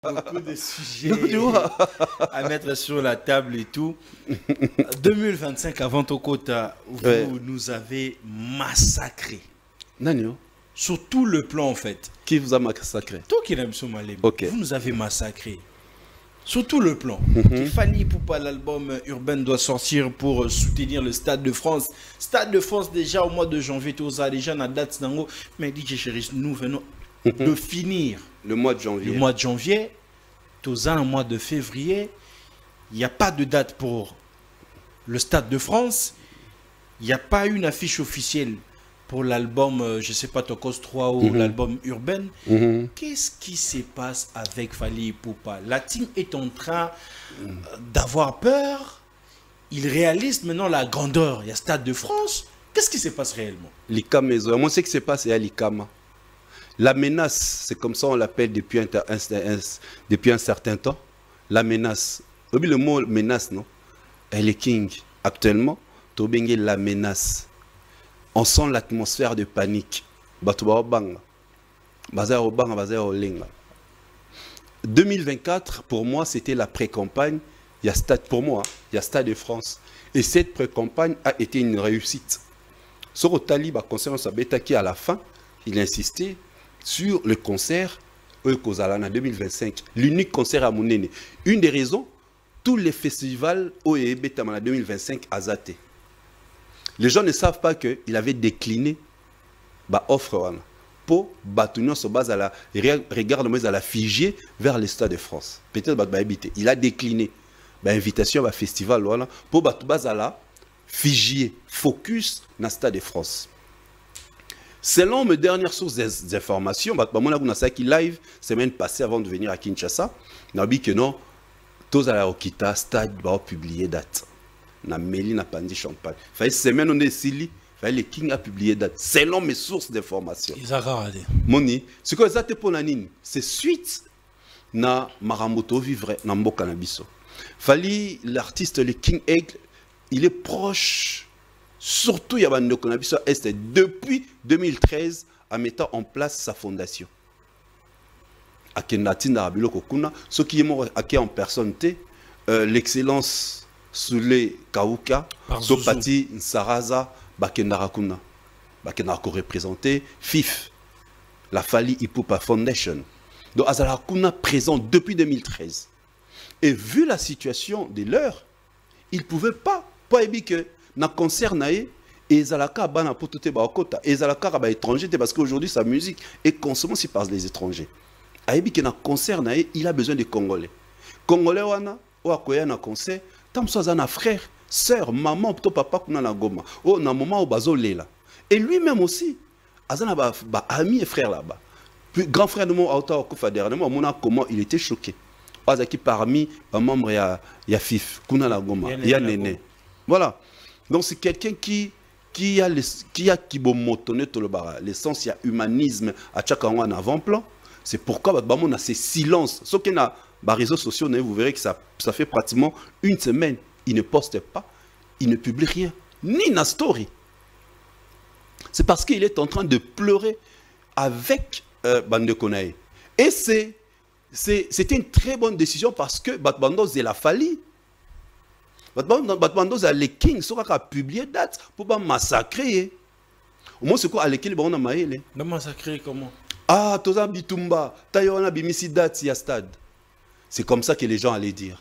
Beaucoup de sujets à mettre sur la table et tout. 2025, avant Tokota, vous nous avez massacré. Nani? Sur tout le plan, en fait. Qui vous a massacré? Toi qui l'aime Somalé, Ok. vous nous avez massacré. Sur tout le plan. Il fallait pour pas l'album Urbain doit sortir pour soutenir le Stade de France. Stade de France, déjà au mois de janvier, tout ça, déjà dans la date, mais dit chérie, nous venons de finir. Le mois de janvier. Le mois de janvier, tout un mois de février, il n'y a pas de date pour le Stade de France. Il n'y a pas une affiche officielle pour l'album, je ne sais pas, Tokos 3 ou l'album Urbain. Qu'est-ce qui se passe avec Fally Ipupa? La team est en train d'avoir peur. Il réalise maintenant la grandeur. Il y a Stade de France. Qu'est-ce qui se passe réellement? L'ICAM, moi, ce qui se passe, c'est à l'ICAM. La menace, c'est comme ça on l'appelle depuis un certain temps. La menace. Le mot menace, non? Elle est king. Actuellement, Tobengé la menace. On sent l'atmosphère de panique. 2024, pour moi, c'était la pré-campagne. Il y a Stade, pour moi, il y a Stade de France. Et cette pré-campagne a été une réussite. Sur le Talib, qui à la fin, il a insisté sur le concert en 2025. L'unique concert à Mounene. Une des raisons, tous les festivals en 2025 à Zate. Les gens ne savent pas qu'il avait décliné l'offre pour Batunion sur base à la regarde à la Figier vers le Stade de France. Peut-être il a décliné l'invitation à festival pour base à la Figier focus dans le Stade de France. Selon mes dernières sources d'informations, qui live semaine passée avant de venir à Kinshasa, on a dit que non, tous à la Okita Stade va publier date. Na Méli n'a pas dit champagne. Fait semaine on est ici, le King a publié date. Selon mes sources d'informations. Ils ont regardé. Moni, ce que ça te pour nanine, c'est suite na Maramoto vivre na Mboka na biso. Fali l'artiste le King Egg, il est proche. Surtout, il y a depuis 2013 en mettant en place sa fondation. Ce qui est mort en personne, l'excellence Soule Kauka, Sopati Nsaraza, Bakendarakuna. Bakendarako représenté, FIF, la Fally Ipupa Foundation. Donc, Azarakuna présent depuis 2013. Et vu la situation de l'heure, il ne pouvait pas éviter que na concert nae et zalaka bana potote ba okota et zalaka ba étranger parce qu'aujourd'hui sa musique est consommée aussi par les étrangers. Aibi que na concert nae il a besoin de Congolais. Congolais wana ou akoya na concert tam soza na frère, sœur, maman to papa kuna na goma. Oh na moment au bazolela. Et lui-même aussi azana ba ami et frère là-bas. Puis grand frère de mon auto okufa dernièrement mona comment il était choqué. Azaki parmi les membres ya FIF kuna la goma, ya Néné. Voilà. Donc c'est quelqu'un qui motonné tout le bar. L'essence, il y a humanisme à chaque en avant-plan. C'est pourquoi on a ces silences. Sauf qu'il y a des réseaux sociaux, vous verrez que ça fait pratiquement une semaine. Il ne poste pas, il ne publie rien, ni na story. C'est parce qu'il est en train de pleurer avec Bande Konae. Et c'était une très bonne décision parce que Bando Zela Fally. Batbando za les Kings sont à publier date pour pas massacrer. Au moins c'est quoi à l'équipe on a maïlé. De massacrer comment? Ah toza bitumba, tayona bimisi date ya stade. C'est comme ça que les gens allaient dire.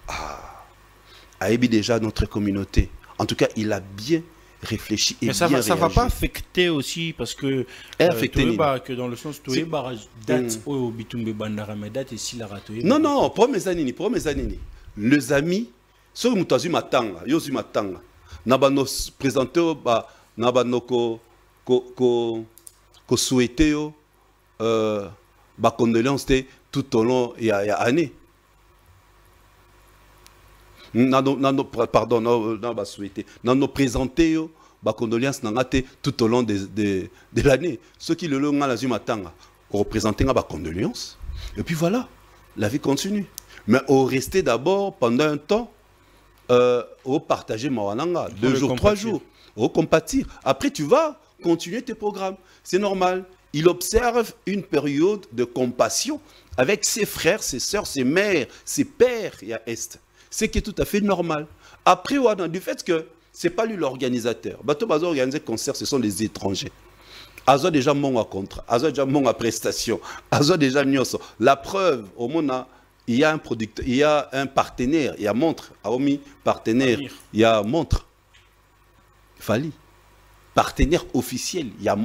Ah, Aïbi déjà notre communauté. En tout cas, il a bien réfléchi et mais ça bien ça réagi. Va pas affecter aussi parce que que dans le sens où date au bitumbe bandara mais date ici la ratoye. Non, pour mes années. Les amis, ceux qui ont matanga, yosu matanga, nabano présenté nabano ko souhaité condoléances tout au long il y a année. Pardon, non ba souhaité, nano présenté condoléances nangate tout au long de l'année. Ceux qui le long la matanga représenter ba condoléances. Et puis voilà, la vie continue. Mais au rester d'abord pendant un temps, au partager Mawananga, 2 jours, 3 jours, au compatir. Après, tu vas continuer tes programmes. C'est normal. il observe une période de compassion avec ses frères, ses sœurs, ses mères, ses pères et à Est. Ce qui est tout à fait normal. Après, du fait que ce n'est pas lui l'organisateur. Bateau Bazo organiser concert, ce sont les étrangers. Azo déjà mon à contrat, Azo déjà mon à prestation, Azo déjà nyoso. La preuve, au monde, il y a un producteur, il y a un partenaire, il y a montre, Aomi partenaire, il y a montre. Fali. Partenaire officiel, il y a